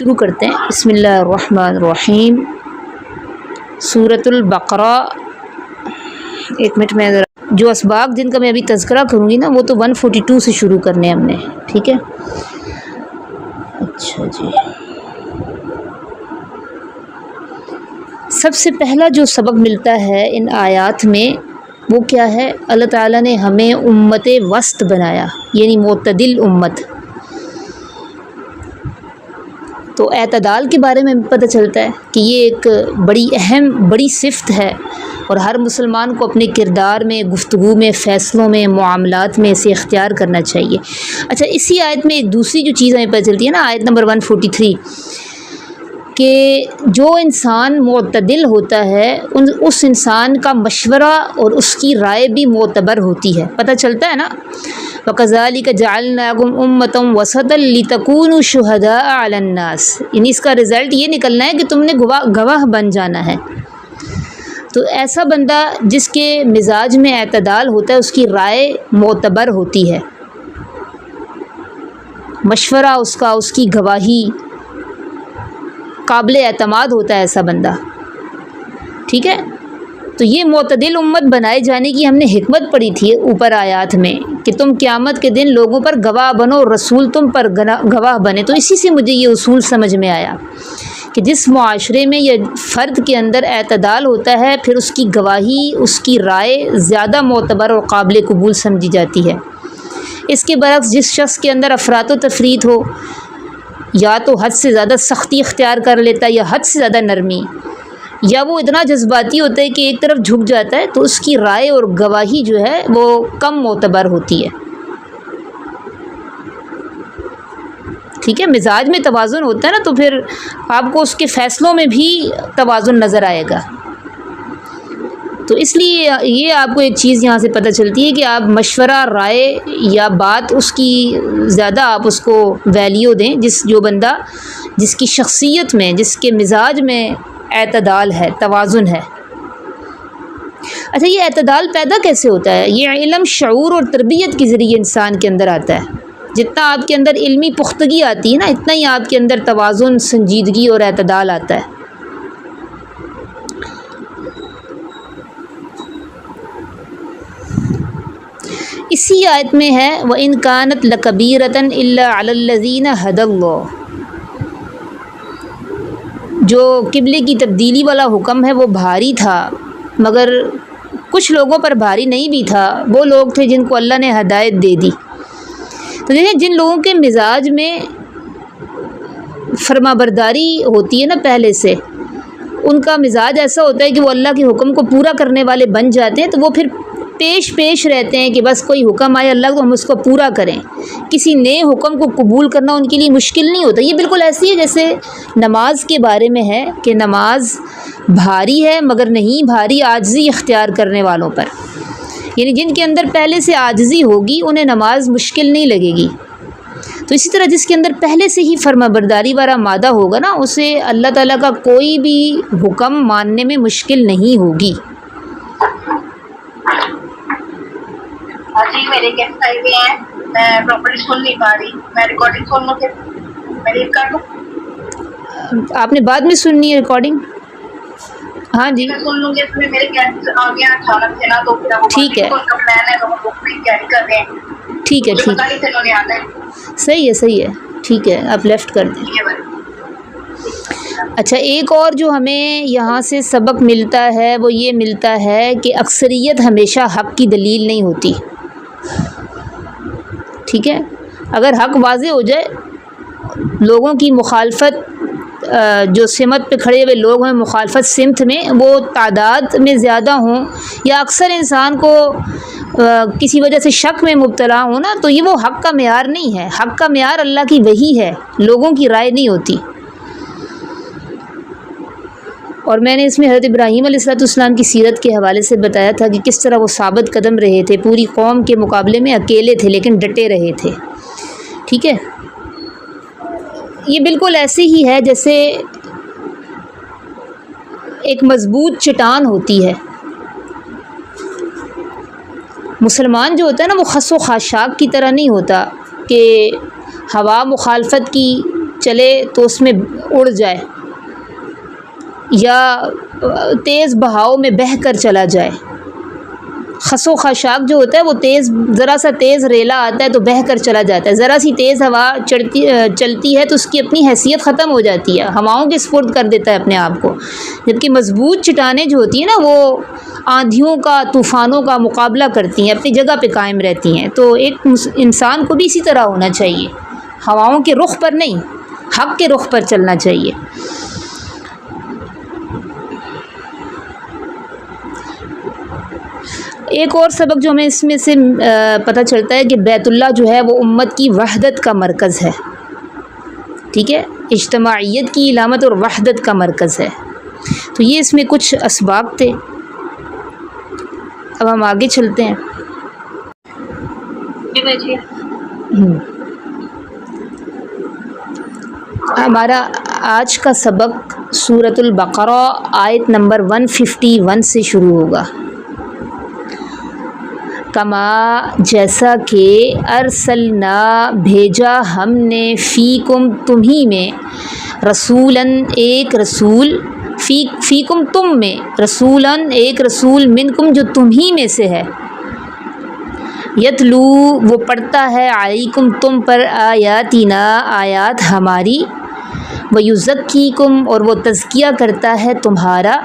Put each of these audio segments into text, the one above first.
شروع کرتے ہیں۔ بسم اللہ الرحمن الرحیم۔ سورۃ البقرہ، ایک منٹ میں ذرا جو اسباق جن کا میں ابھی تذکرہ کروں گی نا وہ تو 142 سے شروع کرنے ہم نے، ٹھیک ہے؟ اچھا جی، سب سے پہلا جو سبق ملتا ہے ان آیات میں وہ کیا ہے؟ اللہ تعالیٰ نے ہمیں امت وسط بنایا، یعنی معتدل امت۔ تو اعتدال کے بارے میں پتہ چلتا ہے کہ یہ ایک بڑی اہم بڑی صفت ہے اور ہر مسلمان کو اپنے کردار میں، گفتگو میں، فیصلوں میں، معاملات میں اسے اختیار کرنا چاہیے۔ اچھا، اسی آیت میں ایک دوسری جو چیز ہمیں پتہ چلتی ہے نا، آیت نمبر 143، کہ جو انسان معتدل ہوتا ہے اس انسان کا مشورہ اور اس کی رائے بھی معتبر ہوتی ہے، پتہ چلتا ہے نا۔ وَكَذَلِكَ جَعَلْنَاكُمْ أُمَّةً وَسَطًا لِتَكُونُوا شُهَدَاءَ عَلَى النَّاسِ، یعنی اس کا رزلٹ یہ نکلنا ہے کہ تم نے گواہ بن جانا ہے۔ تو ایسا بندہ جس کے مزاج میں اعتدال ہوتا ہے اس کی رائے معتبر ہوتی ہے، مشورہ اس کی گواہی قابل اعتماد ہوتا ہے ایسا بندہ، ٹھیک ہے؟ تو یہ معتدل امت بنائے جانے کی ہم نے حکمت پڑھی تھی اوپر آیات میں کہ تم قیامت کے دن لوگوں پر گواہ بنو، رسول تم پر گواہ بنے۔ تو اسی سے مجھے یہ اصول سمجھ میں آیا کہ جس معاشرے میں یہ فرد کے اندر اعتدال ہوتا ہے پھر اس کی گواہی، اس کی رائے زیادہ معتبر اور قابل قبول سمجھی جاتی ہے۔ اس کے برعکس جس شخص کے اندر افراط و تفریط ہو، یا تو حد سے زیادہ سختی اختیار کر لیتا ہے یا حد سے زیادہ نرمی، یا وہ اتنا جذباتی ہوتا ہے کہ ایک طرف جھک جاتا ہے، تو اس کی رائے اور گواہی جو ہے وہ کم معتبر ہوتی ہے، ٹھیک ہے؟ مزاج میں توازن ہوتا ہے نا تو پھر آپ کو اس کے فیصلوں میں بھی توازن نظر آئے گا۔ تو اس لیے یہ آپ کو ایک چیز یہاں سے پتہ چلتی ہے کہ آپ مشورہ، رائے یا بات اس کی زیادہ آپ اس کو ویلیو دیں جو بندہ جس کی شخصیت میں، جس کے مزاج میں اعتدال ہے، توازن ہے۔ اچھا، یہ اعتدال پیدا کیسے ہوتا ہے؟ یہ علم، شعور اور تربیت کے ذریعے انسان کے اندر آتا ہے۔ جتنا آپ کے اندر علمی پختگی آتی ہے نا اتنا ہی آپ کے اندر توازن، سنجیدگی اور اعتدال آتا ہے۔ اسی آیت میں ہے وَإِن كَانَتْ لَكَبِيرَةً إِلَّا عَلَى الَّذِينَ هَدَى اللَّهُ، جو قبلے کی تبدیلی والا حکم ہے وہ بھاری تھا مگر کچھ لوگوں پر بھاری نہیں بھی تھا، وہ لوگ تھے جن کو اللہ نے ہدایت دے دی۔ تو دیکھیں جن لوگوں کے مزاج میں فرما برداری ہوتی ہے نا پہلے سے، ان کا مزاج ایسا ہوتا ہے کہ وہ اللہ کے حکم کو پورا کرنے والے بن جاتے ہیں، تو وہ پھر پیش رہتے ہیں کہ بس کوئی حکم آئے اللہ کو ہم اس کو پورا کریں۔ کسی نئے حکم کو قبول کرنا ان کے لیے مشکل نہیں ہوتا۔ یہ بالکل ایسی ہے جیسے نماز کے بارے میں ہے کہ نماز بھاری ہے مگر نہیں بھاری عاجزی اختیار کرنے والوں پر، یعنی جن کے اندر پہلے سے عاجزی ہوگی انہیں نماز مشکل نہیں لگے گی۔ تو اسی طرح جس کے اندر پہلے سے ہی فرما برداری والا مادہ ہوگا نا اسے اللہ تعالیٰ کا کوئی بھی حکم ماننے میں مشکل نہیں ہوگی۔ جی میرے گیسٹ آئے ہوئے ہیں، میں پراپرلی سن نہیں پا رہی، میں ریکارڈنگ سن لوں، پھر میں ریڈ کر لوں؟ آپ نے بعد میں سننی ہے ریکارڈنگ؟ ہاں جی میں سن لوں گی، اس میں میرے گیسٹ آ گئے ہیں اچانک سے نا، تو پھر وہ ٹھیک ہے، ان کا پلان ہے تو وہ بک بھی تیاری کر رہے ہیں، ٹھیک ہے، ٹھیک پتہ نہیں انہوں نے آنا ہے۔ صحیح ہے، ٹھیک ہے، آپ لیفٹ کر دیں۔ اچھا، ایک اور جو ہمیں یہاں سے سبق ملتا ہے وہ یہ ملتا ہے کہ اکثریت ہمیشہ حق کی دلیل نہیں ہوتی، ٹھیک ہے؟ اگر حق واضح ہو جائے، لوگوں کی مخالفت، جو سمت پہ کھڑے ہوئے لوگ ہیں مخالفت سمت میں، وہ تعداد میں زیادہ ہوں یا اکثر انسان کو کسی وجہ سے شک میں مبتلا ہوں نا، تو یہ وہ حق کا معیار نہیں ہے۔ حق کا معیار اللہ کی وحی ہے، لوگوں کی رائے نہیں ہوتی۔ اور میں نے اس میں حضرت ابراہیم علیہ السلام کی سیرت کے حوالے سے بتایا تھا کہ کس طرح وہ ثابت قدم رہے تھے، پوری قوم کے مقابلے میں اکیلے تھے لیکن ڈٹے رہے تھے، ٹھیک ہے؟ یہ بالکل ایسے ہی ہے جیسے ایک مضبوط چٹان ہوتی ہے۔ مسلمان جو ہوتا ہے نا وہ خس و خاشاک کی طرح نہیں ہوتا کہ ہوا مخالفت کی چلے تو اس میں اڑ جائے یا تیز بہاؤ میں بہہ کر چلا جائے. خس و خاشاک جو ہوتا ہے وہ ذرا سا تیز ریلا آتا ہے تو بہہ کر چلا جاتا ہے. ذرا سی تیز ہوا چلتی ہے تو اس کی اپنی حیثیت ختم ہو جاتی ہے، ہواؤں کے سپرد کر دیتا ہے اپنے آپ کو. جبکہ مضبوط چٹانیں جو ہوتی ہیں نا وہ آندھیوں کا، طوفانوں کا مقابلہ کرتی ہیں، اپنی جگہ پہ قائم رہتی ہیں. تو ایک انسان کو بھی اسی طرح ہونا چاہیے، ہواؤں کے رخ پر نہیں، حق کے رخ پر چلنا چاہیے. ایک اور سبق جو ہمیں اس میں سے پتہ چلتا ہے کہ بیت اللہ جو ہے وہ امت کی وحدت کا مرکز ہے. ٹھیک ہے، اجتماعیت کی علامت اور وحدت کا مرکز ہے. تو یہ اس میں کچھ اسباق تھے. اب ہم آگے چلتے ہیں. ہمارا آج کا سبق سورۃ البقرہ آیت نمبر 151 سے شروع ہوگا. کما جیسا کہ ارسلنا بھیجا ہم نے فیکم تمہیں میں رسولاً ایک رسول، فیکم تم میں رسولاً ایک رسول منکم جو تمہیں میں سے ہے. یتلو وہ پڑھتا ہے علیکم تم پر آیاتنا آیات ہماری، ویزکیکم اور وہ تزکیہ کرتا ہے تمہارا،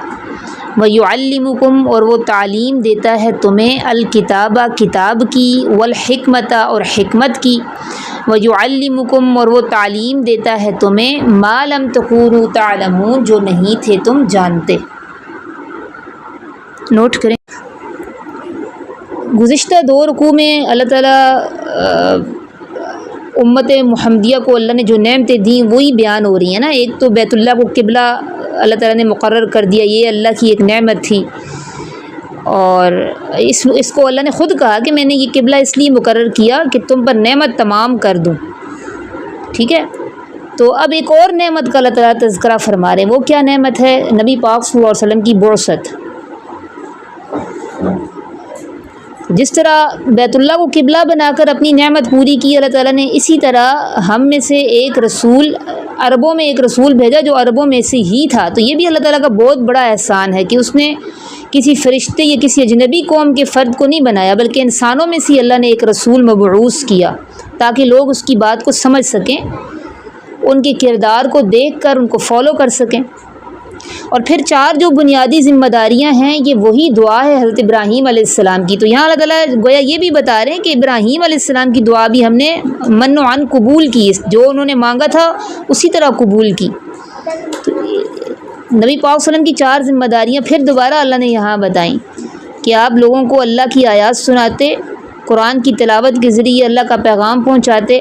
ویعلمکم اور وہ تعلیم دیتا ہے تمہیں الکتابہ کتاب کی، والحکمت اور حکمت کی، ویعلمکم اور وہ تعلیم دیتا ہے تمہیں ما لم تکونوا تعلمون جو نہیں تھے تم جانتے. نوٹ کریں. گزشتہ 2 رکوع میں اللہ تعالیٰ امت محمدیہ کو اللہ نے جو نعمتیں دیں وہی بیان ہو رہی ہیں نا. ایک تو بیت اللہ کو قبلہ اللہ تعالیٰ نے مقرر کر دیا، یہ اللہ کی ایک نعمت تھی، اور اس کو اللہ نے خود کہا کہ میں نے یہ قبلہ اس لیے مقرر کیا کہ تم پر نعمت تمام کر دوں. ٹھیک ہے، تو اب ایک اور نعمت کا اللہ تعالیٰ تذکرہ فرما رہے ہیں. وہ کیا نعمت ہے؟ نبی پاک صلی اللہ علیہ وسلم کی بعثت. جس طرح بیت اللہ کو قبلہ بنا کر اپنی نعمت پوری کی اللہ تعالیٰ نے، اسی طرح ہم میں سے ایک رسول، عربوں میں ایک رسول بھیجا جو عربوں میں سے ہی تھا. تو یہ بھی اللہ تعالیٰ کا بہت بڑا احسان ہے کہ اس نے کسی فرشتے یا کسی اجنبی قوم کے فرد کو نہیں بنایا، بلکہ انسانوں میں سے اللہ نے ایک رسول مبعوث کیا تاکہ لوگ اس کی بات کو سمجھ سکیں، ان کے کردار کو دیکھ کر ان کو فالو کر سکیں. اور پھر 4 جو بنیادی ذمہ داریاں ہیں یہ وہی دعا ہے حضرت ابراہیم علیہ السلام کی. تو یہاں اللہ تعالیٰ گویا یہ بھی بتا رہے ہیں کہ ابراہیم علیہ السلام کی دعا بھی ہم نے من و عن قبول کی، جو انہوں نے مانگا تھا اسی طرح قبول کی. نبی پاک صلی اللہ علیہ وسلم کی 4 ذمہ داریاں پھر دوبارہ اللہ نے یہاں بتائیں کہ آپ لوگوں کو اللہ کی آیات سناتے، قرآن کی تلاوت کے ذریعے اللہ کا پیغام پہنچاتے،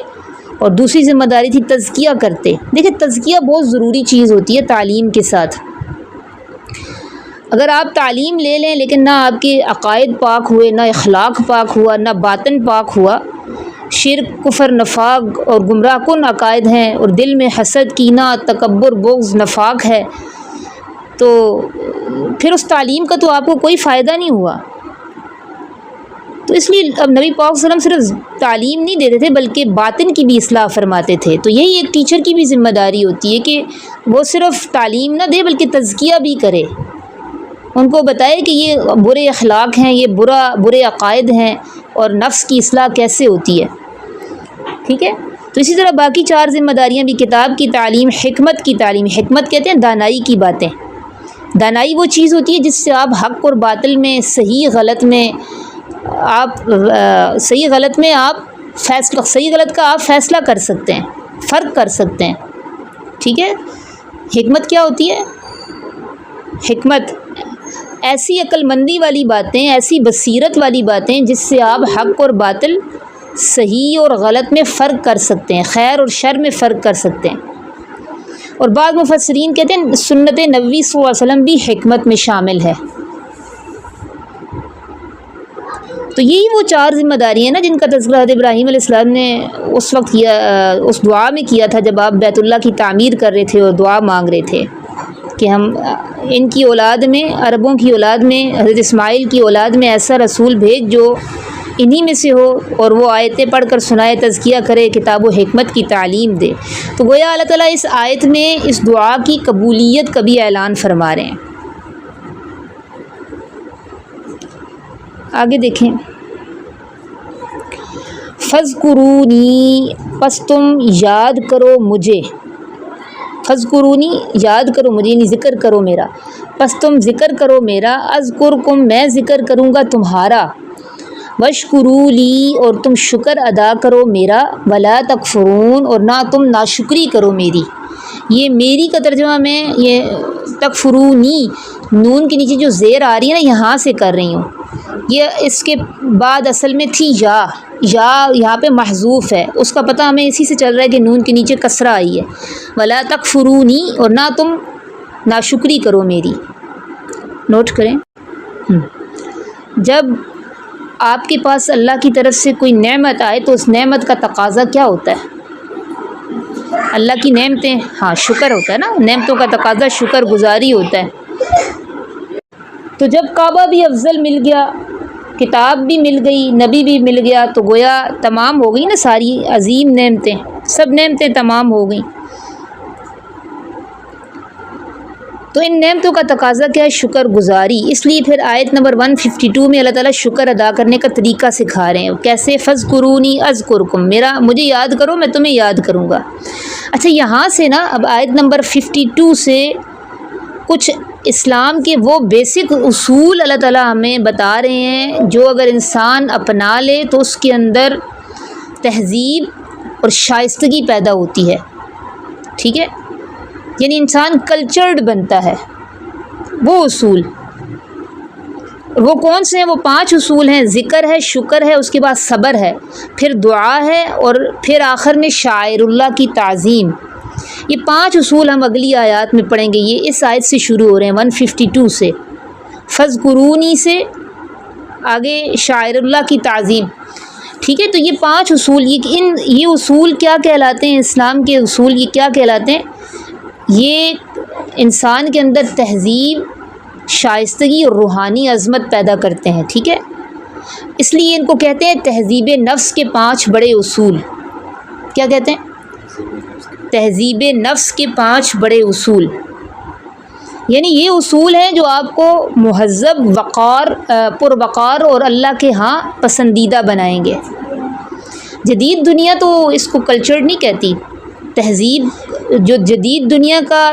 اور دوسری ذمہ داری تھی تزکیہ کرتے. دیکھیں تزکیہ بہت ضروری چیز ہوتی ہے تعلیم کے ساتھ. اگر آپ تعلیم لے لیں لیکن نہ آپ کے عقائد پاک ہوئے، نہ اخلاق پاک ہوا، نہ باطن پاک ہوا، شرک، کفر، نفاق اور گمراہ کن عقائد ہیں، اور دل میں حسد، کینہ، تکبر، بغض، نفاق ہے، تو پھر اس تعلیم کا تو آپ کو کوئی فائدہ نہیں ہوا. تو اس لیے اب نبی پاک صلی اللہ علیہ وسلم صرف تعلیم نہیں دیتے تھے بلکہ باطن کی بھی اصلاح فرماتے تھے. تو یہی ایک ٹیچر کی بھی ذمہ داری ہوتی ہے کہ وہ صرف تعلیم نہ دے بلکہ تزکیہ بھی کرے، ان کو بتائے کہ یہ برے اخلاق ہیں، یہ برے عقائد ہیں، اور نفس کی اصلاح کیسے ہوتی ہے. ٹھیک ہے، تو اسی طرح باقی 4 ذمہ داریاں بھی، کتاب کی تعلیم، حکمت کی تعلیم. حکمت کہتے ہیں دانائی کی باتیں. دانائی وہ چیز ہوتی ہے جس سے آپ حق اور باطل میں، صحیح غلط میں صحیح غلط کا آپ فیصلہ کر سکتے ہیں، فرق کر سکتے ہیں. ٹھیک ہے، حکمت کیا ہوتی ہے؟ حکمت ایسی عقل مندی والی باتیں، ایسی بصیرت والی باتیں جس سے آپ حق اور باطل، صحیح اور غلط میں فرق کر سکتے ہیں، خیر اور شر میں فرق کر سکتے ہیں. اور بعض مفسرین کہتے ہیں سنت نبوی صلی اللہ علیہ وسلم بھی حکمت میں شامل ہے. تو یہی وہ 4 ذمہ داری ہیں نا جن کا تذکرہ حضرت ابراہیم علیہ السلام نے اس وقت کیا، اس دعا میں کیا تھا جب آپ بیت اللہ کی تعمیر کر رہے تھے اور دعا مانگ رہے تھے کہ ہم ان کی اولاد میں، عربوں کی اولاد میں، حضرت اسماعیل کی اولاد میں ایسا رسول بھیج جو انہی میں سے ہو اور وہ آیتیں پڑھ کر سنائے، تزکیہ کرے، کتاب و حکمت کی تعلیم دے۔ تو گویا اللہ تعالیٰ اس آیت میں اس دعا کی قبولیت کا بھی اعلان فرما رہے ہیں۔ آگے دیکھیں، فَاذْكُرُونِی، پس تم یاد کرو مجھے، فَاذْكُرُونِی یاد کرو مجھے، یعنی ذکر کرو میرا، پس تم ذکر کرو میرا، اذکرکم میں ذکر کروں گا تمہارا، واشکروا لی اور تم شکر ادا کرو میرا، ولا تکفرون اور نہ تم ناشکری کرو میری۔ یہ میری کا ترجمہ میں یہ تکفرونی نون کے نیچے جو زیر آ رہی ہے نا، یہاں سے کر رہی ہوں، یہ اس کے بعد اصل میں تھی یا یہاں پہ محذوف ہے، اس کا پتہ ہمیں اسی سے چل رہا ہے کہ نون کے نیچے کسرہ آئی ہے، ولا تکفرونی اور نہ تم ناشکری کرو میری۔ نوٹ کریں، جب آپ کے پاس اللہ کی طرف سے کوئی نعمت آئے تو اس نعمت کا تقاضا کیا ہوتا ہے؟ اللہ کی نعمتیں، ہاں شکر ہوتا ہے نا، نعمتوں کا تقاضا شکر گزاری ہوتا ہے۔ تو جب کعبہ بھی افضل مل گیا، کتاب بھی مل گئی، نبی بھی مل گیا، تو گویا تمام ہو گئی نا ساری عظیم نعمتیں، سب نعمتیں تمام ہو گئیں۔ تو ان نعمتوں کا تقاضا کیا ہے؟ شکر گزاری۔ اس لیے پھر آیت نمبر 152 میں اللہ تعالیٰ شکر ادا کرنے کا طریقہ سکھا رہے ہیں۔ کیسے؟ فَاذْكُرُونِی اذْكُرْکُم، مجھے یاد کرو میں تمہیں یاد کروں گا۔ اچھا، یہاں سے نا اب آیت نمبر 52 سے کچھ اسلام کے وہ بیسک اصول اللہ تعالیٰ ہمیں بتا رہے ہیں جو اگر انسان اپنا لے تو اس کے اندر تہذیب اور شائستگی پیدا ہوتی ہے، ٹھیک ہے، یعنی انسان کلچرڈ بنتا ہے۔ وہ اصول وہ کون سے ہیں؟ وہ 5 اصول ہیں، ذکر ہے، شکر ہے، اس کے بعد صبر ہے، پھر دعا ہے، اور پھر آخر میں شاعر اللہ کی تعظیم۔ یہ 5 اصول ہم اگلی آیات میں پڑھیں گے، یہ اس آیت سے شروع ہو رہے ہیں 152 سے، فَاذْكُرُونِی سے آگے شاعر اللہ کی تعظیم، ٹھیک ہے۔ تو یہ 5 اصول، یہ اصول کیا کہلاتے ہیں؟ اسلام کے اصول یہ کیا کہلاتے ہیں؟ یہ انسان کے اندر تہذیب، شائستگی اور روحانی عظمت پیدا کرتے ہیں، ٹھیک ہے۔ اس لیے ان کو کہتے ہیں تہذیب نفس کے 5 بڑے اصول۔ کیا کہتے ہیں؟ تہذیب نفس کے 5 بڑے اصول، یعنی یہ اصول ہیں جو آپ کو مہذب، وقار، پروقار اور اللہ کے ہاں پسندیدہ بنائیں گے۔ جدید دنیا تو اس کو کلچر نہیں کہتی، تہذیب جو جدید دنیا کا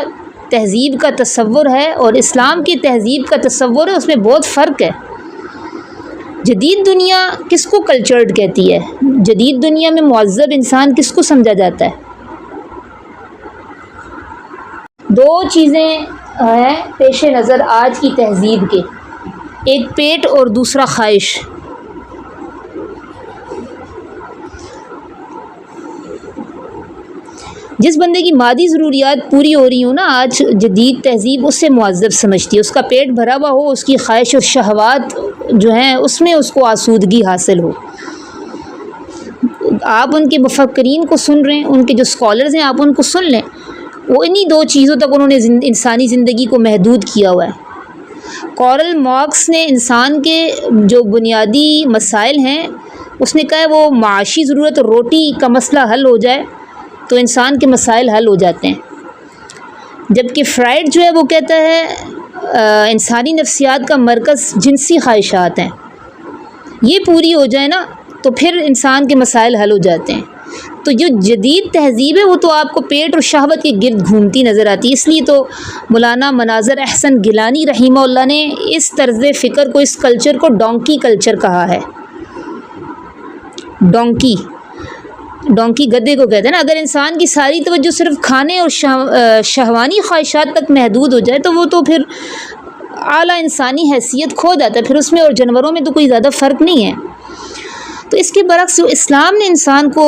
تہذیب کا تصور ہے اور اسلام کی تہذیب کا تصور ہے، اس میں بہت فرق ہے۔ جدید دنیا کس کو کلچرڈ کہتی ہے؟ جدید دنیا میں مہذب انسان کس کو سمجھا جاتا ہے؟ 2 چیزیں ہیں پیش نظر آج کی تہذیب کے، ایک پیٹ اور دوسرا خواہش۔ جس بندے کی مادی ضروریات پوری ہو رہی ہوں نا، آج جدید تہذیب اس سے مہذب سمجھتی ہے، اس کا پیٹ بھرا ہوا ہو، اس کی خواہش اور شہوات جو ہیں اس میں اس کو آسودگی حاصل ہو۔ آپ ان کے مفکرین کو سن رہے ہیں، ان کے جو اسکالرز ہیں آپ ان کو سن لیں، وہ انہی 2 چیزوں تک انہوں نے انسانی زندگی کو محدود کیا ہوا ہے۔ کارل مارکس نے انسان کے جو بنیادی مسائل ہیں اس نے کہا ہے وہ معاشی ضرورت اور روٹی کا مسئلہ حل ہو جائے تو انسان کے مسائل حل ہو جاتے ہیں، جبکہ فرائڈ جو ہے وہ کہتا ہے انسانی نفسیات کا مرکز جنسی خواہشات ہیں، یہ پوری ہو جائے نا تو پھر انسان کے مسائل حل ہو جاتے ہیں۔ تو جو جدید تہذیب ہے وہ تو آپ کو پیٹ اور شہوت کے گرد گھومتی نظر آتی ہے۔ اس لیے تو مولانا مناظر احسن گیلانی رحمہ اللہ نے اس طرز فکر کو، اس کلچر کو ڈونکی کلچر کہا ہے۔ ڈونکی گدے کو کہتے ہیں نا۔ اگر انسان کی ساری توجہ صرف کھانے اور شہوانی خواہشات تک محدود ہو جائے تو وہ تو پھر اعلیٰ انسانی حیثیت کھو جاتا ہے، پھر اس میں اور جانوروں میں تو کوئی زیادہ فرق نہیں ہے۔ تو اس کے برعکس جو اسلام نے انسان کو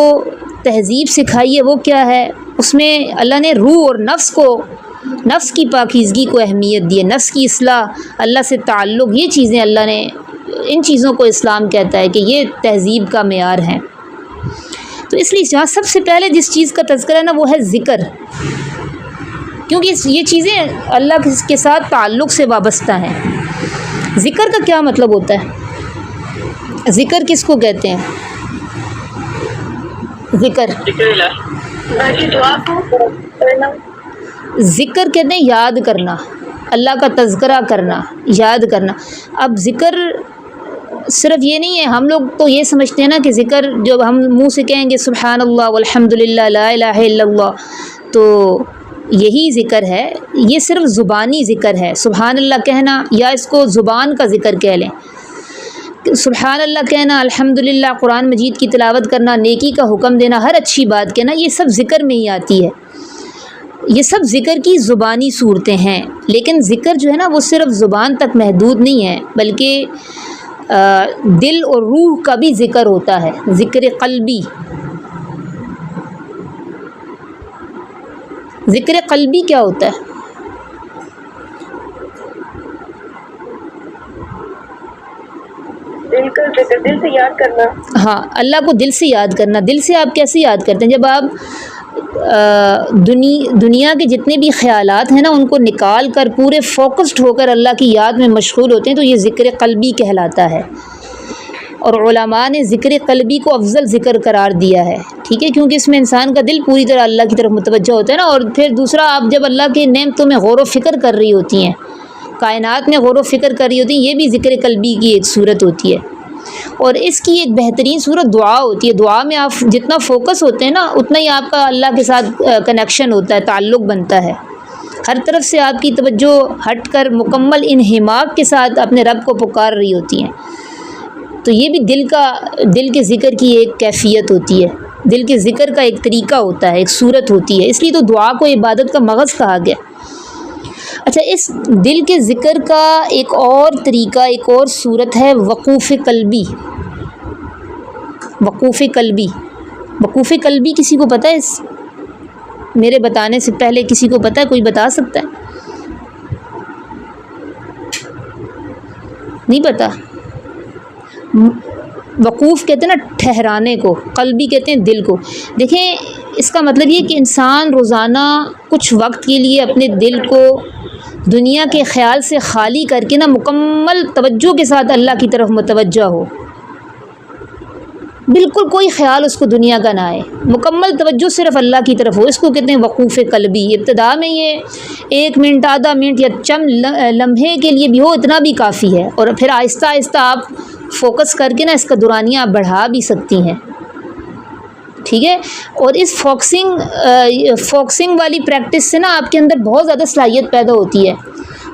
تہذیب سکھائی ہے وہ کیا ہے؟ اس میں اللہ نے روح اور نفس کی پاکیزگی کو اہمیت دی ہے، نفس کی اصلاح، اللہ سے تعلق، یہ چیزیں اللہ نے، ان چیزوں کو اسلام کہتا ہے کہ یہ تہذیب کا معیار ہے۔ تو اس لیے جہاں سب سے پہلے جس چیز کا تذکرہ ہے نا وہ ہے ذکر، کیونکہ یہ چیزیں اللہ کے ساتھ تعلق سے وابستہ ہیں۔ ذکر کا کیا مطلب ہوتا ہے؟ ذکر کس کو کہتے ہیں؟ ذکر باقی دعا کو کرنا. ذکر کہتے ہیں یاد کرنا، اللہ کا تذکرہ کرنا، یاد کرنا. اب ذکر صرف یہ نہیں ہے، ہم لوگ تو یہ سمجھتے ہیں نا کہ ذکر جب ہم منہ سے کہیں گے سبحان اللہ والحمد للہ لا الہ الا اللہ تو یہی ذکر ہے. یہ صرف زبانی ذکر ہے، سبحان اللہ کہنا، یا اس کو زبان کا ذکر کہہ لیں. سبحان اللہ کہنا، الحمد للہ، قرآن مجید کی تلاوت کرنا، نیکی کا حکم دینا، ہر اچھی بات کہنا، یہ سب ذکر میں ہی آتی ہے. یہ سب ذکر کی زبانی صورتیں ہیں. لیکن ذکر جو ہے نا وہ صرف زبان تک محدود نہیں ہے، بلکہ دل اور روح کا بھی ذکر ہوتا ہے، ذکر قلبی. ذکر قلبی کیا ہوتا ہے؟ دل کا ذکر، دل سے یاد کرنا. ہاں، اللہ کو دل سے یاد کرنا. دل سے آپ کیسے یاد کرتے ہیں؟ جب آپ دنیا کے جتنے بھی خیالات ہیں نا ان کو نکال کر پورے فوکسڈ ہو کر اللہ کی یاد میں مشغول ہوتے ہیں تو یہ ذکر قلبی کہلاتا ہے. اور علماء نے ذکر قلبی کو افضل ذکر قرار دیا ہے، ٹھیک ہے، کیونکہ اس میں انسان کا دل پوری طرح اللہ کی طرف متوجہ ہوتا ہے نا. اور پھر دوسرا، آپ جب اللہ کے نعمتوں میں غور و فکر کر رہی ہوتی ہیں، کائنات میں غور و فکر کر رہی ہوتی ہیں، یہ بھی ذکر قلبی کی ایک صورت ہوتی ہے. اور اس کی ایک بہترین صورت دعا ہوتی ہے. دعا میں آپ جتنا فوکس ہوتے ہیں نا اتنا ہی آپ کا اللہ کے ساتھ کنیکشن ہوتا ہے، تعلق بنتا ہے. ہر طرف سے آپ کی توجہ ہٹ کر مکمل انہماک کے ساتھ اپنے رب کو پکار رہی ہوتی ہیں. تو یہ بھی دل کے ذکر کی ایک کیفیت ہوتی ہے، دل کے ذکر کا ایک طریقہ ہوتا ہے، ایک صورت ہوتی ہے. اس لیے تو دعا کو عبادت کا مغز کہا گیا. اچھا، اس دل کے ذکر کا ایک اور طریقہ، ایک اور صورت ہے وقوف قلبی. وقوف قلبی، وقوف قلبی کسی کو پتہ ہے؟ میرے بتانے سے پہلے کسی کو پتہ ہے؟ کوئی بتا سکتا ہے؟ نہیں پتہ. وقوف کہتے ہیں نا ٹھہرانے کو، قلبی کہتے ہیں دل کو. دیکھیں، اس کا مطلب یہ کہ انسان روزانہ کچھ وقت کے لیے اپنے دل کو دنیا کے خیال سے خالی کر کے نا مکمل توجہ کے ساتھ اللہ کی طرف متوجہ ہو. بالکل کوئی خیال اس کو دنیا کا نہ آئے، مکمل توجہ صرف اللہ کی طرف ہو. اس کو کہتے ہیں وقوف قلبی. ابتدا میں یہ 1 منٹ، آدھا منٹ یا چند لمحے کے لیے بھی ہو اتنا بھی کافی ہے. اور پھر آہستہ آہستہ آپ فوکس کر کے نا اس کا دورانیہ آپ بڑھا بھی سکتی ہیں، ٹھیک ہے. اور اس فوکسنگ والی پریکٹس سے نا آپ کے اندر بہت زیادہ صلاحیت پیدا ہوتی ہے.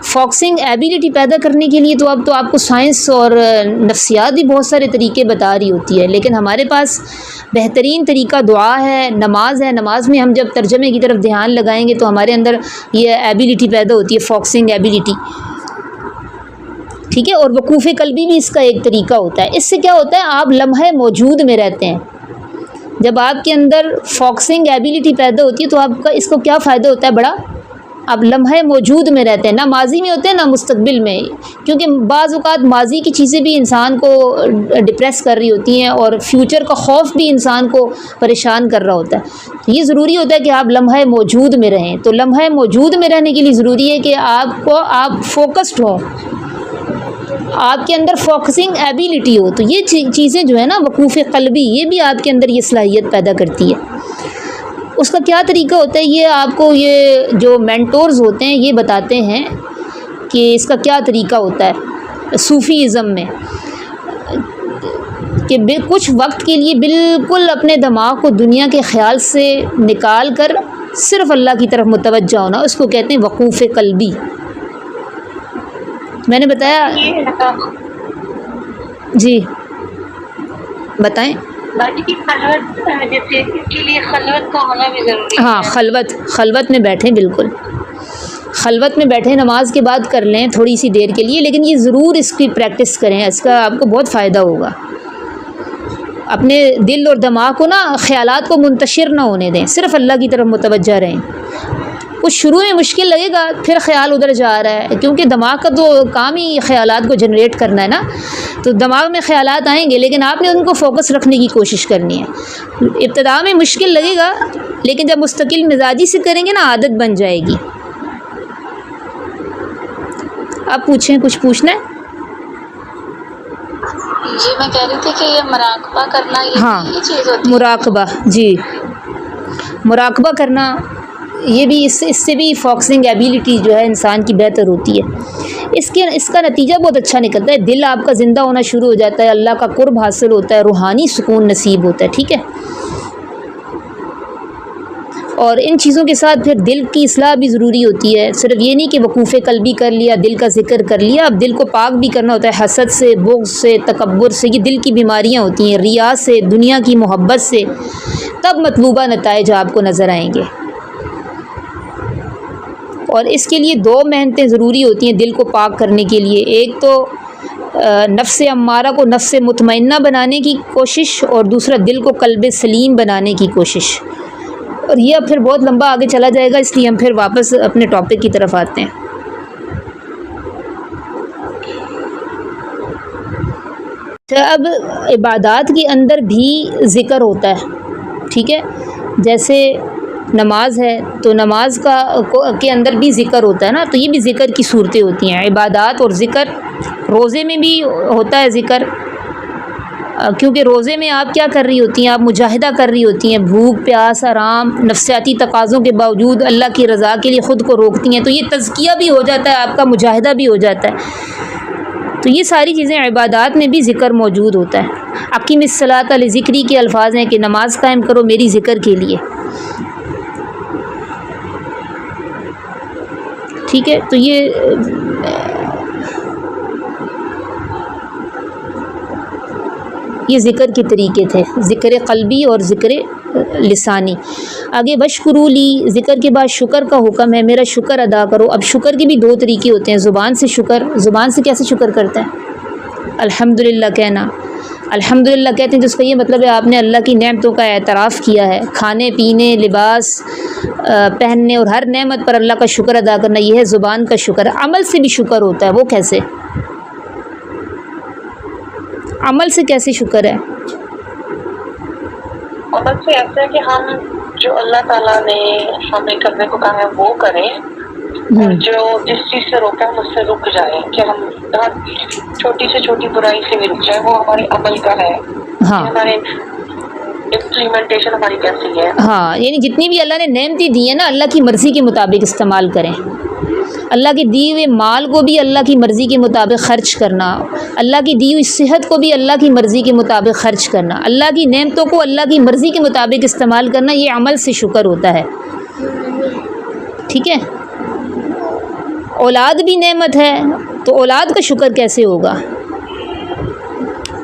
فوکسنگ ایبیلٹی پیدا کرنے کے لیے تو اب تو آپ کو سائنس اور نفسیات بھی بہت سارے طریقے بتا رہی ہوتی ہے، لیکن ہمارے پاس بہترین طریقہ دعا ہے، نماز ہے. نماز میں ہم جب ترجمے کی طرف دھیان لگائیں گے تو ہمارے اندر یہ ایبیلٹی پیدا ہوتی ہے، فوکسنگ ایبیلٹی، ٹھیک ہے. اور وقوف قلبی بھی اس کا ایک طریقہ ہوتا ہے. اس سے کیا ہوتا ہے؟ آپ لمحہ موجود میں رہتے ہیں. جب آپ کے اندر فوکسنگ ایبیلٹی پیدا ہوتی ہے تو آپ کا اس کو کیا فائدہ ہوتا ہے بڑا؟ آپ لمحہ موجود میں رہتے ہیں، نہ ماضی میں ہوتے ہیں نہ مستقبل میں. کیونکہ بعض اوقات ماضی کی چیزیں بھی انسان کو ڈپریس کر رہی ہوتی ہیں اور فیوچر کا خوف بھی انسان کو پریشان کر رہا ہوتا ہے. یہ ضروری ہوتا ہے کہ آپ لمحہ موجود میں رہیں. تو لمحہ موجود میں رہنے کے لیے ضروری ہے کہ آپ فوکسڈ ہوں، آپ کے اندر فوکسنگ ایبیلٹی ہو. تو یہ چیزیں جو ہے نا وقوف قلبی، یہ بھی آپ کے اندر یہ صلاحیت پیدا کرتی ہے. اس کا کیا طریقہ ہوتا ہے؟ یہ آپ کو یہ جو مینٹورز ہوتے ہیں یہ بتاتے ہیں کہ اس کا کیا طریقہ ہوتا ہے صوفیزم میں، کہ کچھ وقت کے لیے بالکل اپنے دماغ کو دنیا کے خیال سے نکال کر صرف اللہ کی طرف متوجہ ہونا. اس کو کہتے ہیں وقوف قلبی. میں نے بتایا جی، بتائیں. باقی کی خلوت، جیسے اس کے لیے خلوت کا ہونا بھی ضروری ہے. ہاں، خلوت میں بیٹھیں، بالکل خلوت میں بیٹھیں، نماز کے بعد کر لیں تھوڑی سی دیر کے لیے، لیکن یہ ضرور اس کی پریکٹس کریں، اس کا آپ کو بہت فائدہ ہوگا. اپنے دل اور دماغ کو نا خیالات کو منتشر نہ ہونے دیں، صرف اللہ کی طرف متوجہ رہیں. کچھ شروع میں مشکل لگے گا، پھر خیال ادھر جا رہا ہے، کیونکہ دماغ کا تو کام ہی خیالات کو جنریٹ کرنا ہے نا. تو دماغ میں خیالات آئیں گے لیکن آپ نے ان کو فوکس رکھنے کی کوشش کرنی ہے. ابتدا میں مشکل لگے گا لیکن جب مستقل مزاجی سے کریں گے نا عادت بن جائے گی. آپ پوچھیں، کچھ پوچھنا ہے؟ جی میں کہہ رہی تھی کہ یہ مراقبہ کرنا یہ ہاں بھی چیز ہوتی ہے. مراقبہ، جی مراقبہ کرنا، یہ بھی اس سے بھی فوکسنگ ایبیلٹی جو ہے انسان کی بہتر ہوتی ہے. اس کا نتیجہ بہت اچھا نکلتا ہے، دل آپ کا زندہ ہونا شروع ہو جاتا ہے، اللہ کا قرب حاصل ہوتا ہے، روحانی سکون نصیب ہوتا ہے. ٹھیک ہے، اور ان چیزوں کے ساتھ پھر دل کی اصلاح بھی ضروری ہوتی ہے. صرف یہ نہیں کہ وقوف قلبی کر لیا، دل کا ذکر کر لیا، اب دل کو پاک بھی کرنا ہوتا ہے حسد سے، بغض سے، تکبر سے. یہ دل کی بیماریاں ہوتی ہیں، ریا سے، دنیا کی محبت سے. تب مطلوبہ نتائج آپ کو نظر آئیں گے. اور اس کے لیے 2 محنتیں ضروری ہوتی ہیں دل کو پاک کرنے کے لیے. ایک تو نفس امارہ کو نفس مطمئنہ بنانے کی کوشش، اور دوسرا دل کو قلب سلیم بنانے کی کوشش. اور یہ اب پھر بہت لمبا آگے چلا جائے گا، اس لیے ہم پھر واپس اپنے ٹاپک کی طرف آتے ہیں. اب عبادات کے اندر بھی ذکر ہوتا ہے. ٹھیک ہے، جیسے نماز ہے تو نماز کے اندر بھی ذکر ہوتا ہے نا، تو یہ بھی ذکر کی صورتیں ہوتی ہیں. عبادات اور ذکر، روزے میں بھی ہوتا ہے ذکر، کیونکہ روزے میں آپ کیا کر رہی ہوتی ہیں؟ آپ مجاہدہ کر رہی ہوتی ہیں، بھوک پیاس آرام نفسیاتی تقاضوں کے باوجود اللہ کی رضا کے لیے خود کو روکتی ہیں. تو یہ تزکیہ بھی ہو جاتا ہے، آپ کا مجاہدہ بھی ہو جاتا ہے. تو یہ ساری چیزیں عبادات میں بھی ذکر موجود ہوتا ہے. اقیم الصلاۃ لذکری کے الفاظ ہیں کہ نماز قائم کرو میری ذکر کے لیے. ٹھیک ہے، تو یہ ذکر کے طریقے تھے، ذکر قلبی اور ذکر لسانی. آگے وشکروا لی، ذکر کے بعد شکر کا حکم ہے، میرا شکر ادا کرو. اب شکر کے بھی 2 طریقے ہوتے ہیں. زبان سے شکر، زبان سے کیسے شکر کرتا ہے؟ الحمدللہ کہنا. الحمدللہ کہتے ہیں جس کا یہ مطلب ہے آپ نے اللہ کی نعمتوں کا اعتراف کیا ہے، کھانے پینے، لباس پہننے اور ہر نعمت پر اللہ کا شکر ادا کرنا، یہ ہے زبان کا شکر. عمل سے بھی شکر ہوتا ہے، وہ کیسے؟ عمل سے کیسے شکر ہے؟ عمل سے ایسا ہے کہ ہم جو اللہ تعالیٰ نے ہمیں کرنے کو کہا ہے وہ کریں، اور جو جس چیز سے روکا ہے اس سے رک جائیں، کہ ہم ہر چھوٹی سے چھوٹی برائی سے بھی رک جائیں. وہ ہمارے عمل کا ہے، ہاں ہمارے امپلیمنٹیشن ہماری کیسی ہے. ہاں، یعنی جتنی بھی اللہ نے نعمتیں دی ہیں نا، اللہ کی مرضی کے مطابق استعمال کریں. اللہ کے دیے ہوئے مال کو بھی اللہ کی مرضی کے مطابق خرچ کرنا، اللہ کی دی ہوئی صحت کو بھی اللہ کی مرضی کے مطابق خرچ کرنا، اللہ کی نعمتوں کو اللہ کی مرضی کے مطابق استعمال کرنا، یہ عمل سے شکر ہوتا ہے. ٹھیک ہے، اولاد بھی نعمت ہے، تو اولاد کا شکر کیسے ہوگا؟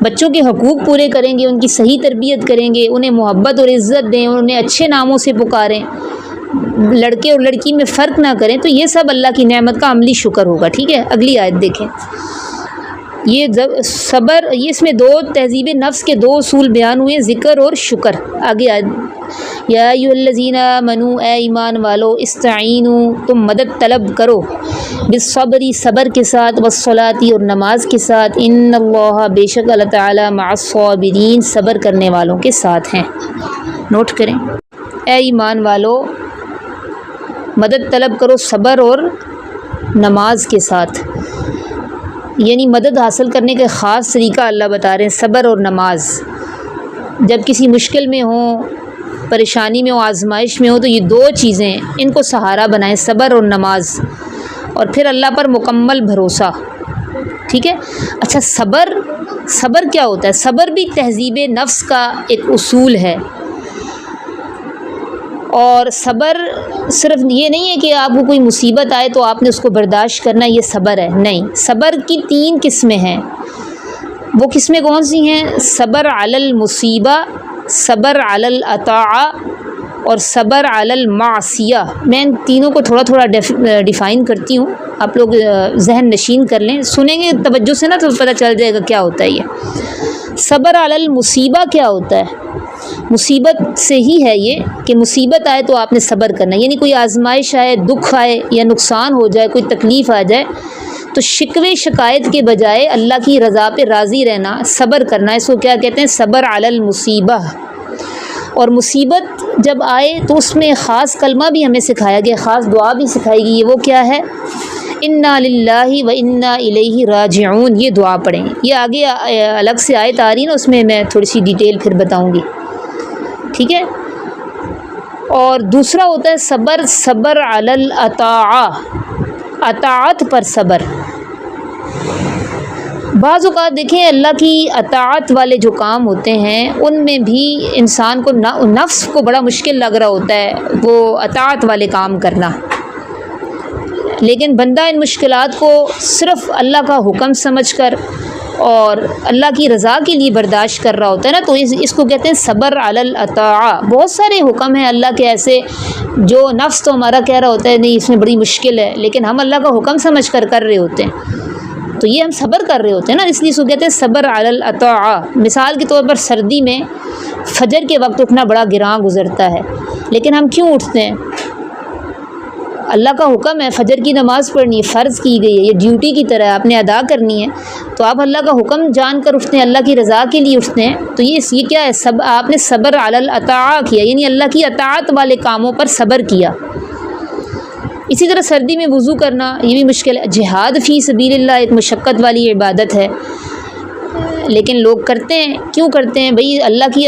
بچوں کے حقوق پورے کریں گے، ان کی صحیح تربیت کریں گے، انہیں محبت اور عزت دیں، انہیں اچھے ناموں سے پکاریں، لڑکے اور لڑکی میں فرق نہ کریں، تو یہ سب اللہ کی نعمت کا عملی شکر ہوگا. ٹھیک ہے، اگلی آیت دیکھیں. یہ صبر، یہ اس میں 2 تہذیب نفس کے 2 اصول بیان ہوئے، ذکر اور شکر. آگے آیت، یا ایھا الذین آمنوا، اے ایمان والو، استعینوا، تم مدد طلب کرو، بالصبر، صبر کے ساتھ، والصلاۃ، اور نماز کے ساتھ، ان اللہ، بے شک اللہ تعالی، مع الصابرین، صبر کرنے والوں کے ساتھ ہیں. نوٹ کریں، اے ایمان والو، مدد طلب کرو صبر اور نماز کے ساتھ. یعنی مدد حاصل کرنے کا خاص طریقہ اللہ بتا رہے ہیں، صبر اور نماز. جب کسی مشکل میں ہوں، پریشانی میں ہوں، آزمائش میں ہوں، تو یہ 2 چیزیں ان کو سہارا بنائیں، صبر اور نماز، اور پھر اللہ پر مکمل بھروسہ. ٹھیک ہے، اچھا صبر کیا ہوتا ہے؟ صبر بھی تہذیب نفس کا ایک اصول ہے. اور صبر صرف یہ نہیں ہے کہ آپ کو کوئی مصیبت آئے تو آپ نے اس کو برداشت کرنا، یہ صبر ہے، نہیں. صبر کی 3 قسمیں ہیں. وہ قسمیں کون سی ہیں؟ صبر علی المصیبہ، صبر علی العطاء، اور صبر علی المعصیہ. میں ان تینوں کو تھوڑا ڈیفائن کرتی ہوں، آپ لوگ ذہن نشین کر لیں، سنیں گے توجہ سے نا تو پتہ چل جائے گا کیا ہوتا ہے یہ. صبر علی المصیبہ کیا ہوتا ہے؟ مصیبت سے ہی ہے یہ کہ مصیبت آئے تو آپ نے صبر کرنا، یعنی کوئی آزمائش آئے، دکھ آئے یا نقصان ہو جائے، کوئی تکلیف آ جائے، تو شکوے شکایت کے بجائے اللہ کی رضا پہ راضی رہنا، صبر کرنا، اس کو کیا کہتے ہیں؟ صبر علی المصیبہ. اور مصیبت جب آئے تو اس میں خاص کلمہ بھی ہمیں سکھایا گیا، خاص دعا بھی سکھائی گئی ہے. وہ کیا ہے؟ انا للہ و انا الیہ راجعون، یہ دعا پڑھیں۔ یہ آگے الگ سے آیت آ رہی ہے نا، اس میں میں تھوڑی سی ڈیٹیل پھر بتاؤں گی، ٹھیک ہے۔ اور دوسرا ہوتا ہے صبر، صبر علی الاطاعہ، اطاعت پر صبر۔ بعض اوقات دیکھیں اللہ کی اطاعت والے جو کام ہوتے ہیں ان میں بھی انسان کو نفس کو بڑا مشکل لگ رہا ہوتا ہے وہ اطاعت والے کام کرنا، لیکن بندہ ان مشکلات کو صرف اللہ کا حکم سمجھ کر اور اللہ کی رضا کے لیے برداشت کر رہا ہوتا ہے نا، تو اس کو کہتے ہیں صبر علی الاطاعہ۔ بہت سارے حکم ہیں اللہ کے ایسے جو نفس تو ہمارا کہہ رہا ہوتا ہے نہیں اس میں بڑی مشکل ہے، لیکن ہم اللہ کا حکم سمجھ کر رہے ہوتے ہیں، تو یہ ہم صبر کر رہے ہوتے ہیں نا، اس لیے اس کو کہتے ہیں صبر علی الاطاعہ۔ مثال کے طور پر سردی میں فجر کے وقت اٹھنا بڑا گراں گزرتا ہے، لیکن ہم کیوں اٹھتے ہیں؟ اللہ کا حکم ہے فجر کی نماز پڑھنی ہے، فرض کی گئی ہے، یہ ڈیوٹی کی طرح آپ نے ادا کرنی ہے، تو آپ اللہ کا حکم جان کر اٹھتے ہیں، اللہ کی رضا کے لیے اٹھتے ہیں، تو یہ کیا ہے؟ آپ نے صبر علی الاطاعہ کیا، یعنی اللہ کی اطاعت والے کاموں پر صبر کیا۔ اسی طرح سردی میں وضو کرنا یہ بھی مشکل ہے۔ جہاد فی سبیل اللہ ایک مشقت والی عبادت ہے، لیکن لوگ کرتے ہیں، کیوں کرتے ہیں؟ بھئی اللہ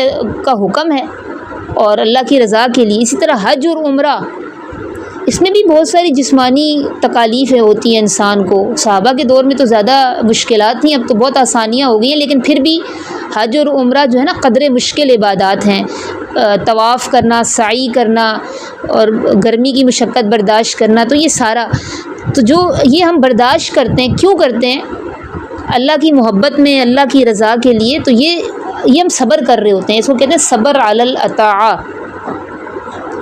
کا حکم ہے اور اللہ کی رضا کے لیے۔ اسی طرح حج اور عمرہ، اس میں بھی بہت ساری جسمانی تکالیفیں ہوتی ہیں انسان کو۔ صحابہ کے دور میں تو زیادہ مشکلات تھیں، اب تو بہت آسانیاں ہو گئی ہیں، لیکن پھر بھی حج اور عمرہ جو ہے نا قدر مشکل عبادات ہیں۔ طواف کرنا، سعی کرنا اور گرمی کی مشقت برداشت کرنا، تو یہ سارا تو جو یہ ہم برداشت کرتے ہیں کیوں کرتے ہیں؟ اللہ کی محبت میں، اللہ کی رضا کے لیے، تو یہ ہم صبر کر رہے ہوتے ہیں، اس کو کہتے ہیں صبر علی الاطاعہ،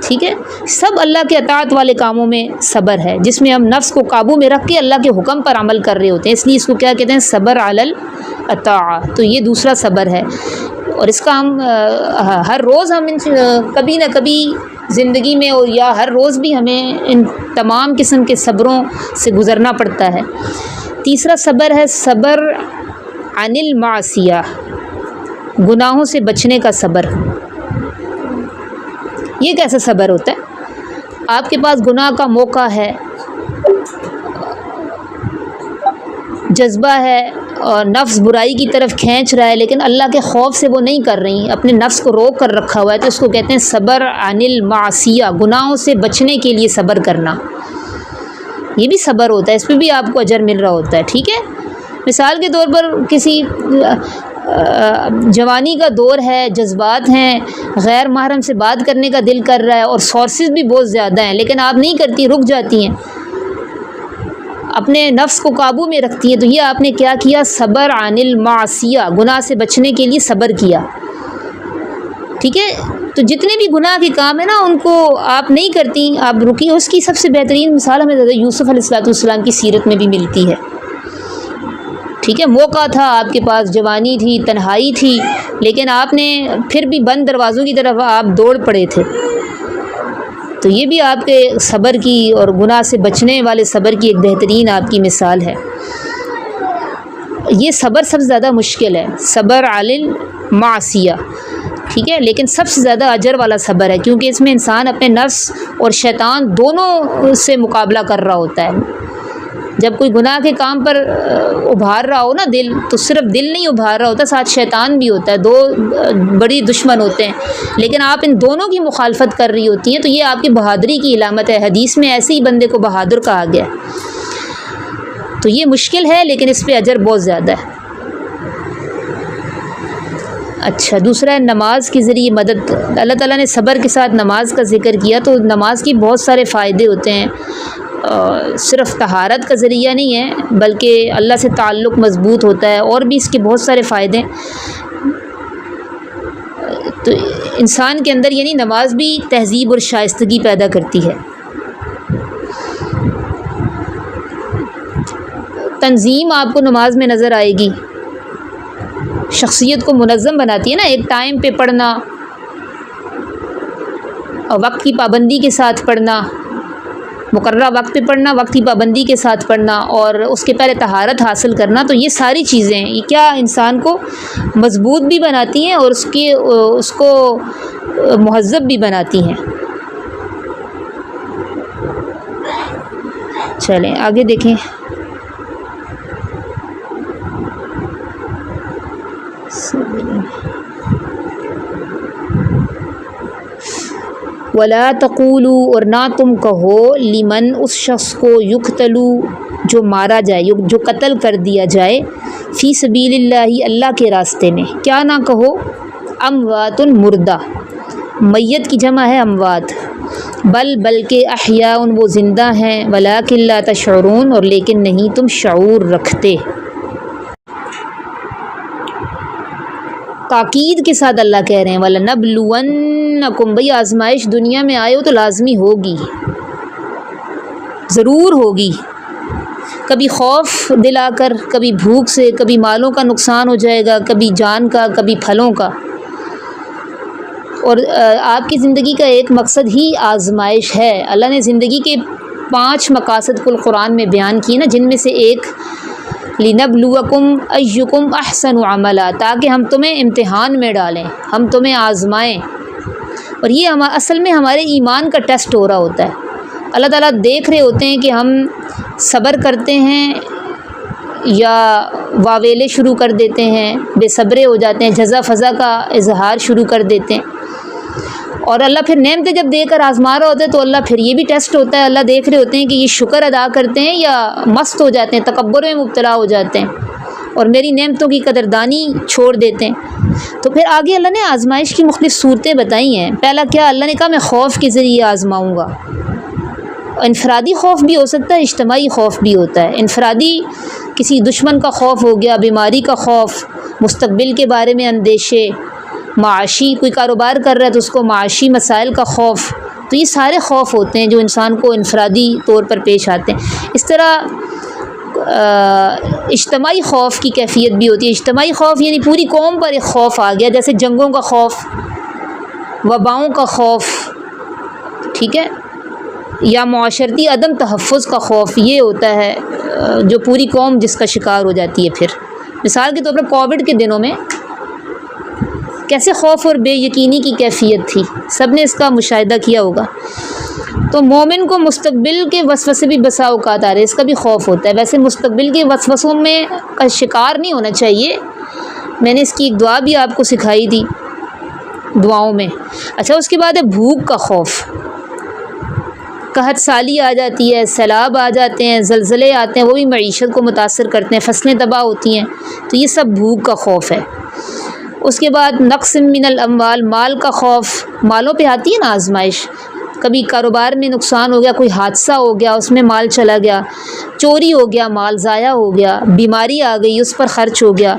ٹھیک ہے۔ سب اللہ کے اطاعت والے کاموں میں صبر ہے، جس میں ہم نفس کو قابو میں رکھ کے اللہ کے حکم پر عمل کر رہے ہوتے ہیں، اس لیے اس کو کیا کہتے ہیں؟ صبر علی الاطاعہ۔ تو یہ دوسرا صبر ہے، اور اس کا ہم ہر روز ہم کبھی نہ کبھی زندگی میں یا ہر روز بھی ہمیں ان تمام قسم کے صبروں سے گزرنا پڑتا ہے۔ تیسرا صبر ہے صبر عن المعصیہ، گناہوں سے بچنے کا صبر۔ یہ کیسا صبر ہوتا ہے؟ آپ کے پاس گناہ کا موقع ہے، جذبہ ہے اور نفس برائی کی طرف کھینچ رہا ہے، لیکن اللہ کے خوف سے وہ نہیں کر رہی، اپنے نفس کو روک کر رکھا ہوا ہے، تو اس کو کہتے ہیں صبر عن المعصیہ، گناہوں سے بچنے کے لیے صبر کرنا۔ یہ بھی صبر ہوتا ہے، اس پہ بھی آپ کو اجر مل رہا ہوتا ہے، ٹھیک ہے۔ مثال کے طور پر کسی جوانی کا دور ہے، جذبات ہیں، غیر محرم سے بات کرنے کا دل کر رہا ہے اور سورسز بھی بہت زیادہ ہیں، لیکن آپ نہیں کرتی، رک جاتی ہیں، اپنے نفس کو قابو میں رکھتی ہیں، تو یہ آپ نے کیا کیا؟ صبر عن المعصیہ، گناہ سے بچنے کے لیے صبر کیا، ٹھیک ہے۔ تو جتنے بھی گناہ کے کام ہیں نا ان کو آپ نہیں کرتی، آپ رکی۔ اس کی سب سے بہترین مثال ہمیں حضرت یوسف علیہ السلام کی سیرت میں بھی ملتی ہے، ٹھیک ہے۔ موقع تھا آپ کے پاس، جوانی تھی، تنہائی تھی، لیکن آپ نے پھر بھی بند دروازوں کی طرف آپ دوڑ پڑے تھے، تو یہ بھی آپ کے صبر کی اور گناہ سے بچنے والے صبر کی ایک بہترین آپ کی مثال ہے۔ یہ صبر سب سے زیادہ مشکل ہے، صبر علی المعصیہ، ٹھیک ہے، لیکن سب سے زیادہ اجر والا صبر ہے، کیونکہ اس میں انسان اپنے نفس اور شیطان دونوں سے مقابلہ کر رہا ہوتا ہے۔ جب کوئی گناہ کے کام پر ابھار رہا ہو نا دل، تو صرف دل نہیں ابھار رہا ہوتا، ساتھ شیطان بھی ہوتا ہے، دو بڑی دشمن ہوتے ہیں، لیکن آپ ان دونوں کی مخالفت کر رہی ہوتی ہیں، تو یہ آپ کی بہادری کی علامت ہے۔ حدیث میں ایسے ہی بندے کو بہادر کہا گیا ہے، تو یہ مشکل ہے، لیکن اس پہ اجر بہت زیادہ ہے۔ اچھا، دوسرا ہے نماز کے ذریعے مدد۔ اللہ تعالیٰ نے صبر کے ساتھ نماز کا ذکر کیا، تو نماز کی بہت سارے فائدے ہوتے ہیں، صرف طہارت کا ذریعہ نہیں ہے بلکہ اللہ سے تعلق مضبوط ہوتا ہے، اور بھی اس کے بہت سارے فائدے ہیں۔ تو انسان کے اندر یعنی نماز بھی تہذیب اور شائستگی پیدا کرتی ہے، تنظیم آپ کو نماز میں نظر آئے گی، شخصیت کو منظم بناتی ہے نا، ایک ٹائم پہ پڑھنا اور وقت کی پابندی کے ساتھ پڑھنا، مقررہ وقت پہ پڑھنا، وقت کی پابندی کے ساتھ پڑھنا، اور اس کے پہلے طہارت حاصل کرنا، تو یہ ساری چیزیں یہ کیا انسان کو مضبوط بھی بناتی ہیں اور اس کو مہذب بھی بناتی ہیں۔ چلیں آگے دیکھیں. ولا تقولوا اور نہ تم کہو لمن اس شخص کو یقتلو جو مارا جائے, جو قتل کر دیا جائے, فی سبیل اللہ اللہ کے راستے میں. کیا نہ کہو, اموات مردہ, میت کی جمع ہے اموات, بلکہ احیاء وہ زندہ ہیں, ولکن لا تشعرون اور لیکن نہیں تم شعور رکھتے. تاکید کے ساتھ اللہ کہہ رہے ہیں وَلَنَبْلُوَنَّكُمْ, بھئی آزمائش دنیا میں آئے ہو تو لازمی ہوگی, ضرور ہوگی. کبھی خوف دلا کر, کبھی بھوک سے, کبھی مالوں کا نقصان ہو جائے گا, کبھی جان کا, کبھی پھلوں کا. اور آپ کی زندگی کا ایک مقصد ہی آزمائش ہے. اللہ نے زندگی کے 5 مقاصد کل قرآن میں بیان کیے نا, جن میں سے ایک لِنَبْلُوَكُمْ أَيُّكُمْ أَحْسَنُ عَمَلًا, تاکہ ہم تمہیں امتحان میں ڈالیں, ہم تمہیں آزمائیں. اور یہ اصل میں ہمارے ایمان کا ٹیسٹ ہو رہا ہوتا ہے. اللہ تعالیٰ دیکھ رہے ہوتے ہیں کہ ہم صبر کرتے ہیں یا واویلے شروع کر دیتے ہیں, بے صبرے ہو جاتے ہیں, جزا فضا کا اظہار شروع کر دیتے ہیں. اور اللہ پھر نعمتیں جب دے کر آزما رہا ہوتا ہے تو اللہ پھر یہ بھی ٹیسٹ ہوتا ہے, اللہ دیکھ رہے ہوتے ہیں کہ یہ شکر ادا کرتے ہیں یا مست ہو جاتے ہیں, تکبر میں مبتلا ہو جاتے ہیں اور میری نعمتوں کی قدردانی چھوڑ دیتے ہیں. تو پھر آگے اللہ نے آزمائش کی مختلف صورتیں بتائی ہیں. پہلا کیا, اللہ نے کہا میں خوف کے ذریعے آزماؤں گا. انفرادی خوف بھی ہو سکتا ہے, اجتماعی خوف بھی ہوتا ہے. انفرادی کسی دشمن کا خوف ہو گیا, بیماری کا خوف, مستقبل کے بارے میں اندیشے, معاشی کوئی کاروبار کر رہا ہے تو اس کو معاشی مسائل کا خوف. تو یہ سارے خوف ہوتے ہیں جو انسان کو انفرادی طور پر پیش آتے ہیں. اس طرح اجتماعی خوف کی کیفیت بھی ہوتی ہے. اجتماعی خوف یعنی پوری قوم پر ایک خوف آ گیا, جیسے جنگوں کا خوف, وباؤں کا خوف, ٹھیک ہے, یا معاشرتی عدم تحفظ کا خوف. یہ ہوتا ہے جو پوری قوم جس کا شکار ہو جاتی ہے. پھر مثال کے طور پر کووڈ کے دنوں میں کیسے خوف اور بے یقینی کی کیفیت تھی, سب نے اس کا مشاہدہ کیا ہوگا. تو مومن کو مستقبل کے وسوسے بھی بسا اوقات آ رہے, اس کا بھی خوف ہوتا ہے. ویسے مستقبل کے وسوسوں میں کا شکار نہیں ہونا چاہیے. میں نے اس کی ایک دعا بھی آپ کو سکھائی تھی دعاؤں میں. اچھا, اس کے بعد ہے بھوک کا خوف. قحط سالی آ جاتی ہے, سیلاب آ جاتے ہیں, زلزلے آتے ہیں, وہ بھی معیشت کو متاثر کرتے ہیں, فصلیں تباہ ہوتی ہیں. تو یہ سب بھوک کا خوف ہے. اس کے بعد نقص من الاموال, مال کا خوف. مالوں پہ آتی ہے نا آزمائش, کبھی کاروبار میں نقصان ہو گیا, کوئی حادثہ ہو گیا, اس میں مال چلا گیا, چوری ہو گیا, مال ضائع ہو گیا, بیماری آ گئی, اس پر خرچ ہو گیا,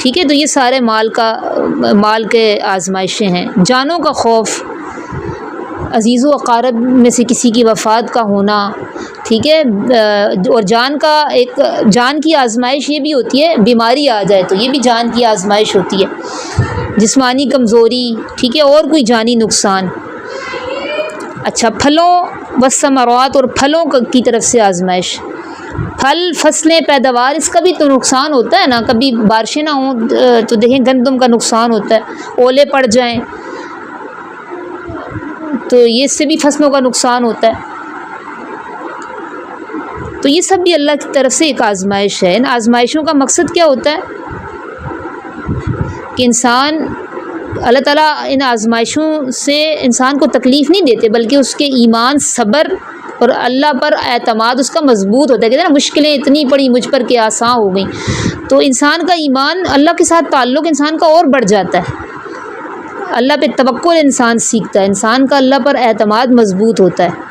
ٹھیک ہے. تو یہ سارے مال کے آزمائشیں ہیں. جانوں کا خوف, عزیز و اقارب میں سے کسی کی وفات کا ہونا, ٹھیک ہے. اور جان کی آزمائش یہ بھی ہوتی ہے, بیماری آ جائے تو یہ بھی جان کی آزمائش ہوتی ہے. جسمانی کمزوری, ٹھیک ہے, اور کوئی جانی نقصان. اچھا, پھلوں والثمرات, اور پھلوں کی طرف سے آزمائش. پھل, فصلیں, پیداوار, اس کا بھی تو نقصان ہوتا ہے نا. کبھی بارشیں نہ ہوں تو دیکھیں گندم کا نقصان ہوتا ہے, اولے پڑ جائیں تو یہ اس سے بھی فصلوں کا نقصان ہوتا ہے. تو یہ سب بھی اللہ کی طرف سے ایک آزمائش ہے. ان آزمائشوں کا مقصد کیا ہوتا ہے کہ اللہ تعالیٰ ان آزمائشوں سے انسان کو تکلیف نہیں دیتے, بلکہ اس کے ایمان, صبر اور اللہ پر اعتماد اس کا مضبوط ہوتا ہے. کہتے ہیں نا مشکلیں اتنی پڑی مجھ پر کہ آسان ہو گئیں. تو انسان کا ایمان, اللہ کے ساتھ تعلق انسان کا اور بڑھ جاتا ہے. اللہ پہ توکل انسان سیکھتا ہے, انسان کا اللہ پر اعتماد مضبوط ہوتا ہے.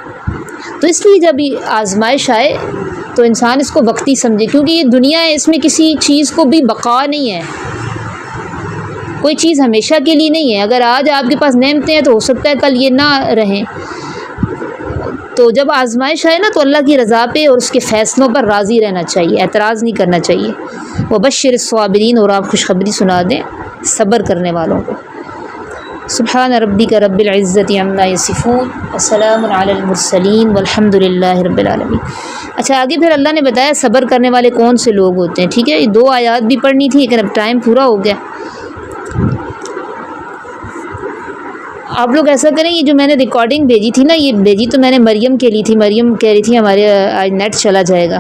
تو اس لیے جب یہ آزمائش آئے تو انسان اس کو وقتی سمجھے, کیونکہ یہ دنیا ہے, اس میں کسی چیز کو بھی بقا نہیں ہے. کوئی چیز ہمیشہ کے لیے نہیں ہے. اگر آج آپ کے پاس نعمتیں ہیں تو ہو سکتا ہے کل یہ نہ رہیں. تو جب آزمائش آئے نا تو اللہ کی رضا پہ اور اس کے فیصلوں پر راضی رہنا چاہیے, اعتراض نہیں کرنا چاہیے. وبشر الصابرین, اور آپ خوشخبری سنا دیں صبر کرنے والوں کو. سبحان ربک رب العزت عما یصفون وسلام علی المرسلین والحمد للہ رب العالمین. اچھا, آگے پھر اللہ نے بتایا صبر کرنے والے کون سے لوگ ہوتے ہیں. ٹھیک ہے, یہ 2 آیات بھی پڑھنی تھی لیکن اب ٹائم پورا ہو گیا. آپ لوگ ایسا کریں، یہ جو میں نے ریکارڈنگ بھیجی تھی نا، یہ بھیجی تو میں نے مریم کے لی تھی، مریم کہہ رہی تھی ہمارے آج نیٹ چلا جائے گا،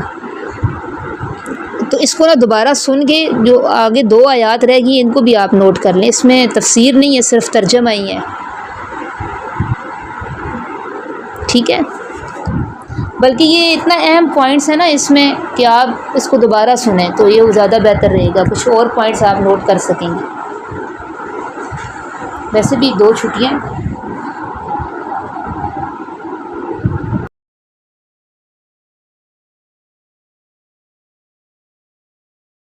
تو اس کو نا دوبارہ سن کے جو آگے 2 آیات رہ گئی ان کو بھی آپ نوٹ کر لیں، اس میں تفسیر نہیں ہے، صرف ترجمہ ہی ہے، ٹھیک ہے؟ بلکہ یہ اتنا اہم پوائنٹس ہیں نا اس میں کہ آپ اس کو دوبارہ سنیں تو یہ زیادہ بہتر رہے گا، کچھ اور پوائنٹس آپ نوٹ کر سکیں گے۔ ویسے بھی 2 چھٹیاں